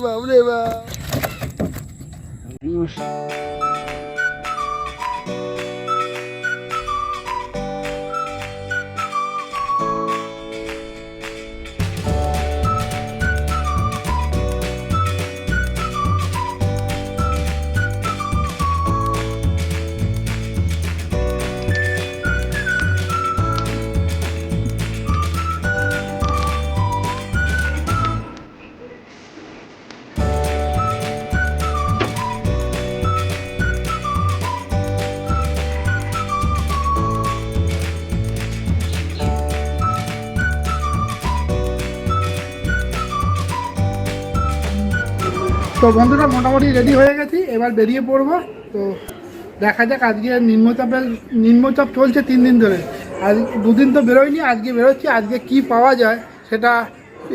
বাবরে বাপ। তো বন্ধুরা মোটামুটি রেডি হয়ে গেছি, এবার বেরিয়ে পড়বো। তো দেখা যাক, আজকে নিম্নচাপ চলছে 3 দিন ধরে, আজ 2 দিন তো বেরোয়নি, আজকে বেরোচ্ছি। আজকে কি পাওয়া যায় সেটা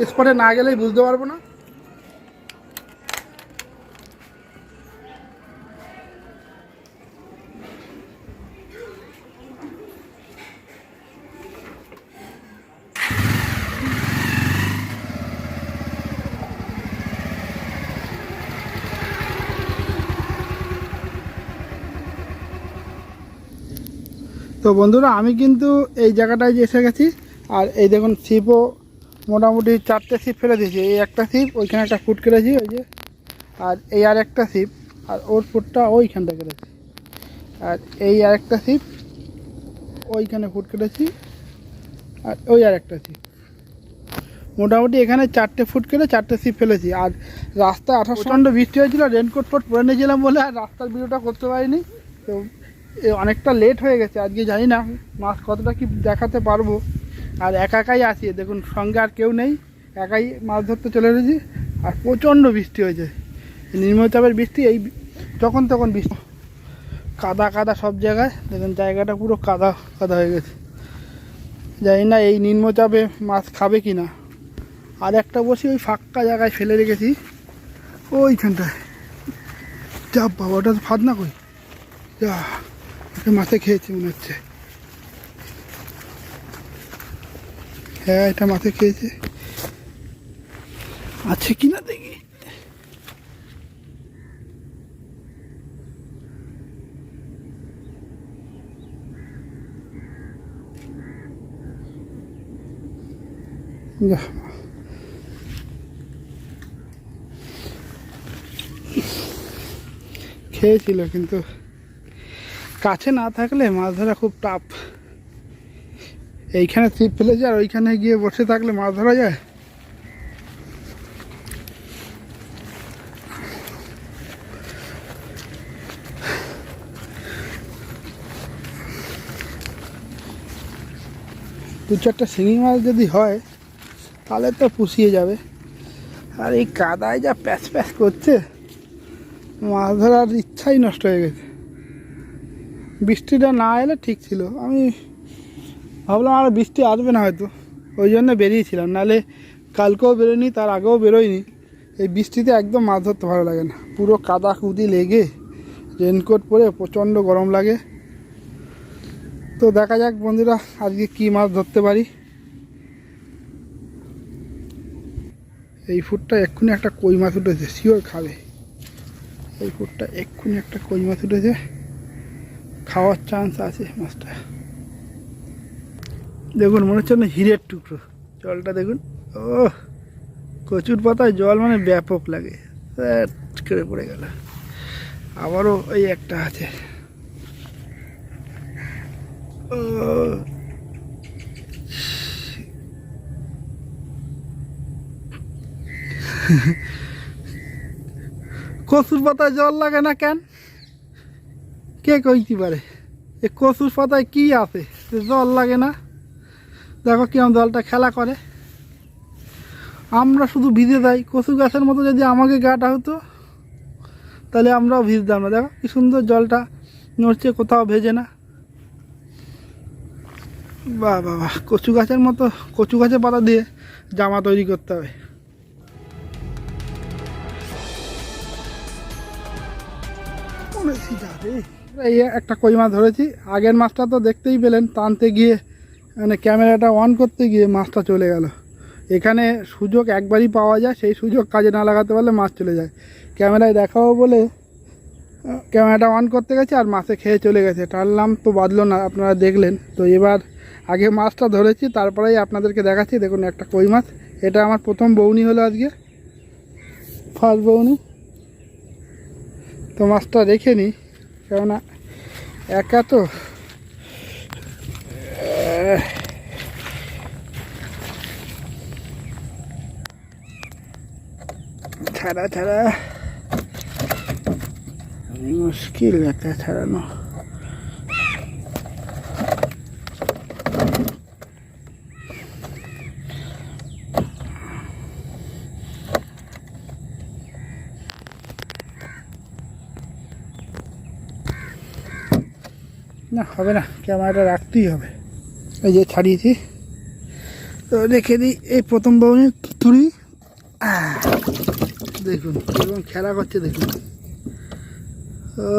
স্পটে না গেলেই বুঝতে পারবো না। তো বন্ধুরা আমি কিন্তু এই জায়গাটায় এসে গেছি, আর এই দেখুন ছিপও মোটামুটি 4টে ছিপ ফেলে দিয়েছি। এই একটা ছিপ, ওইখানে একটা ফুট কেটেছি ওই যে, আর এই আর একটা ছিপ, আর ওর ফুটটা ওইখানটা কেটেছি, আর এই আর একটা ছিপ ওইখানে ফুট কেটেছি, আর ওই আর একটা ছিপ। মোটামুটি এখানে 4টে ফুট কেটে 4টে ছিপ ফেলেছি। আর রাস্তায় 28 বৃষ্টি হয়েছিল, রেনকোট ফোট পরে নিয়েছিলাম বলে আর রাস্তার ভিডিওটা করতে পারিনি। তো অনেকটা লেট হয়ে গেছে, আজকে জানি না মাছ কতটা কি দেখাতে পারবো। আর একাই আছি, দেখুন সঙ্গে আর কেউ নেই, একাই মাছ ধরতে চলে এসেছি। আর প্রচণ্ড বৃষ্টি হয়েছে, নিম্নচাপের বৃষ্টি, এই যখন তখন বৃষ্টি, কাদা কাদা সব জায়গায়। দেখুন জায়গাটা পুরো কাদা কাদা হয়ে গেছে, জানি না এই নিম্নচাপে মাছ খাবে কি না। আর একটা বসি ওই ফাঁকা জায়গায় ফেলে রেখেছি ওইখানটায়। যা বাবা, ওটা তো ফাঁদ না কই, যা মাছে খেয়েছে মনে হচ্ছে। হ্যাঁ এটা মাছে খেয়েছে, আছে কিনা দেখি। খেয়েছিল, কিন্তু কাছে না থাকলে মাছ ধরা খুব টাফ। এইখানে ছিপ ফেলেছে, আর ওইখানে গিয়ে বসে থাকলে মাছ ধরা যায়। দু চারটা শিঙি মাছ যদি হয় তাহলে তো পুষিয়ে যাবে। আর এই কাদায় যা প্যাচ প্যাচ করছে, মাছ ধরার ইচ্ছাই নষ্ট হয়ে গেছে। বৃষ্টিটা না এলে ঠিক ছিল, আমি ভাবলাম আর বৃষ্টি আসবে না হয়তো, ওই জন্য বেরিয়েছিলাম। নাহলে কালকেও বেরোয়নি, তার আগেও বেরোয়নি। এই বৃষ্টিতে একদম মাছ ধরতে ভালো লাগে না, পুরো কাদা কুদি লেগে, রেনকোট পরে প্রচণ্ড গরম লাগে। তো দেখা যাক বন্ধুরা আজকে কি মাছ ধরতে পারি। এই ফুটটা এক্ষুনি একটা কই মাছ উঠেছে, শিওর খাবে। এই ফুটটা এক্ষুনি একটা কই মাছ উঠেছে, খাওয়ার চান্স আছে মাছটা। দেখুন মনে হচ্ছে না হীরের টুকরো, জলটা দেখুন। ও কচুর পাতায় জল মানে ব্যাপক লাগে, করে পড়ে গেল। আবারও ওই একটা আছে। ও কচুর পাতায় জল লাগে না কেন, কে কইতে পারে? এ কচুর পাতায় কি আছে জল লাগে না? দেখো কিরম জলটা খেলা করে। আমরা শুধু ভিজে যাই, কচু গাছের মতো যদি আমাকে গাটা হতো তাহলে আমরাও ভিজতাম না। দেখো কি সুন্দর জলটা নড়ছে, কোথাও ভেজে না। বাহ বাহ বাহ, কচু গাছের মতো কচু গাছের পাতা দিয়ে জামা তৈরি করতে হবে। এই একটা কই মাছ ধরেছি। আগের মাছটা তো দেখতেই পেলেন, টানতে গিয়ে মানে ক্যামেরাটা অন করতে গিয়ে মাছটা চলে গেল। এখানে সুযোগ একবারই পাওয়া যায়, সেই সুযোগ কাজে না লাগাতে পারলে মাছ চলে যায়। ক্যামেরায় দেখাবো বলে ক্যামেরাটা অন করতে গেছে আর মাছে খেয়ে চলে গেছে, টানলাম তো বাঁধলো না, আপনারা দেখলেন। তো এবার আগে মাছটা ধরেছি, তারপরেই আপনাদেরকে দেখাচ্ছি। দেখুন একটা কই মাছ, এটা আমার প্রথম বউনি হলো আজকে, ফার্স্ট বউনি। তো মাছটা রেখে নিই, কেননা একা তো ছাড়া ছাড়া মুশকিল, একা ছাড়ানো। না হবে না, ক্যামেরাটা রাখতেই হবে। এই যে ছাড়িয়েছি, তো রেখে দিই। এই প্রথম বউনি তুলি, দেখুন এবং খেলা করছে দেখুন, ও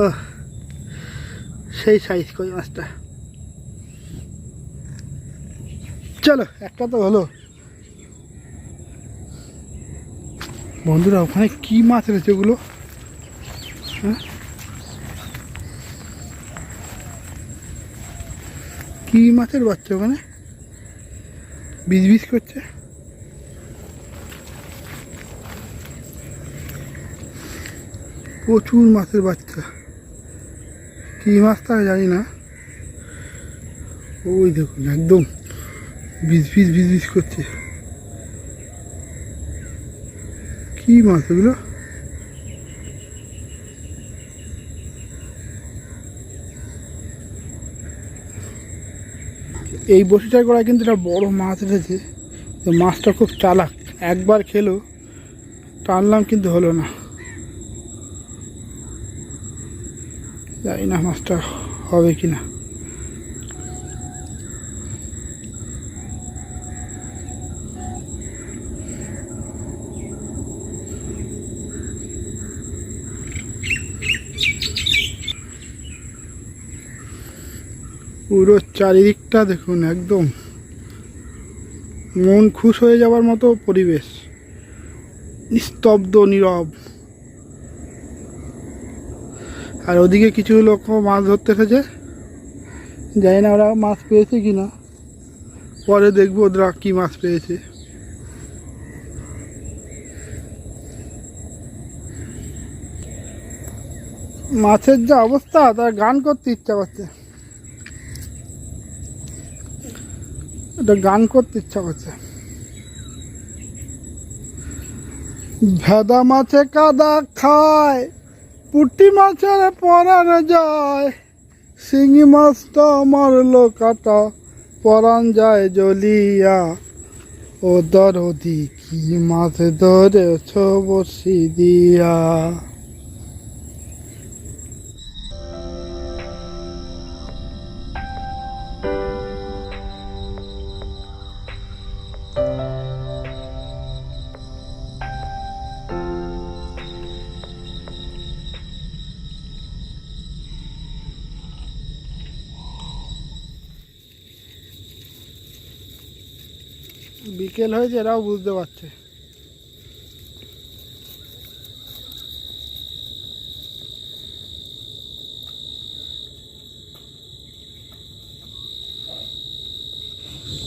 সেই সাইজ কই মাছটা। চলো একটা তো হলো। বন্ধুরা ওখানে কি মাছ রয়েছে ওগুলো, হ্যাঁ কি মাছের বাচ্চা ওখানে বিজ বিজ করছে। প্রচুর মাছের বাচ্চা, কি মাছ তা জানি না। ওই দেখুন একদম বিজ বিজ বিজ বিজ করছে। কি মাছ ওগুলো? এই বসিটার গোড়ায় কিন্তু একটা বড় মাছ এসেছে। মাছটা খুব চালাক, একবার খেলো, টানলাম কিন্তু হলো না। জানি না মাছটা হবে কিনা। পুরো চারিদিকটা দেখুন, একদম মন খুশ হয়ে যাওয়ার মতো পরিবেশ, নিস্তব্ধ নীরব। আর ওদিকে কিছু লোক মাছ ধরতে এসেছে, জানি না ওরা মাছ পেয়েছে কিনা, পরে দেখবো ওরা কি মাছ পেয়েছে। মাছের যা অবস্থা, তার গান করতে ইচ্ছা করছে, এটা গান করতে ইচ্ছা করছে। ভেদা মাছে কাদা খায়, পুঁটি মাছের পরাণ যায়, শিঙি মাছটা মারলো কাটা, পরাণ যায় জ্বলিয়া। ও দরদি কি মাছ ধরেছ বসি দিয়া। বিকেল হয়েছে, এরাও বুঝতে পারছে।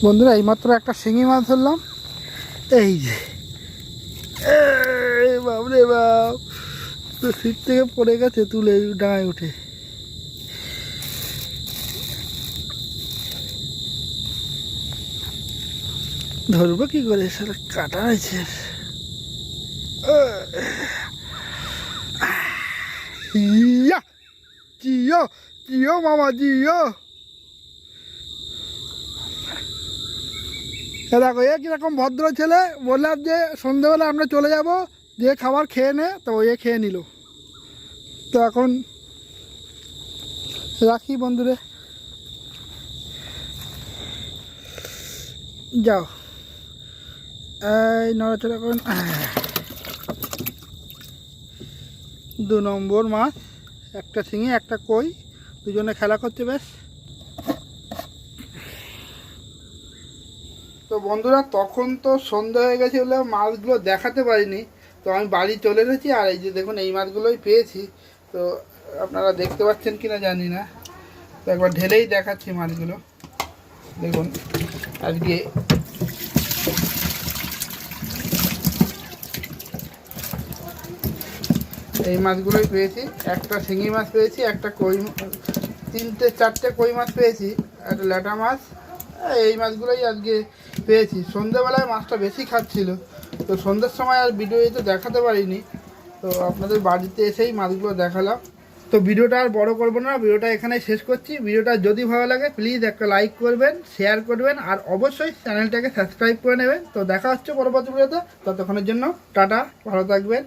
বন্ধুরা এইমাত্র একটা শিঙি মাছ ধরলাম, এই যে বাবরে বাপ, তো সিট থেকে পড়ে গেছে, তুলে ডাঙায় উঠে। ধরবো কি করে, সারা কাটা আছে। জিও জিও মামা জিও। দেখো এ কিরকম ভদ্র ছেলে, বললাম যে সন্ধ্যেবেলা আমরা চলে যাব, যে খাবার খেয়ে নে, তো এ খেয়ে নিল। তো এখন রাখি বন্ধুরে, যাও এই নড়াচড়া করুন। 2 নম্বর মাছ, একটা শিঙি একটা কই, দুজনে খেলা করছে বেশ। তো বন্ধুরা তখন তো সন্ধ্যা হয়ে গেছে বলে মাছগুলো দেখাতে পারিনি। তো আমি বাড়ি চলে এসেছি, আর এই যে দেখুন এই মাছগুলোই পেয়েছি। তো আপনারা দেখতে পাচ্ছেন কিনা জানি না, তো একবার ঢেলেই দেখাচ্ছি মাছগুলো। দেখুন আজকে এই মাছগুলোই পেয়েছি। একটা শিঙি মাছ পেয়েছি, একটা কই, 3-4টে কই মাছ পেয়েছি, একটা ল্যাটা মাছ। এই মাছগুলোই আজকে পেয়েছি। সন্ধ্যেবেলায় মাছটা বেশি খাচ্ছিল, তো সন্ধ্যের সময় আর ভিডিওতে দেখাতে পারিনি। তো আপনাদের বাড়িতে এসেই মাছগুলো দেখালাম। তো ভিডিওটা আর বড় করবো না, ভিডিওটা এখানেই শেষ করছি। ভিডিওটা যদি ভালো লাগে প্লিজ একটা লাইক করবেন, শেয়ার করবেন, আর অবশ্যই চ্যানেলটাকে সাবস্ক্রাইব করে নেবেন। তো দেখা হচ্ছে পরবর্তী ভিডিওতে, ততক্ষণের জন্য টাটা, ভালো থাকবেন।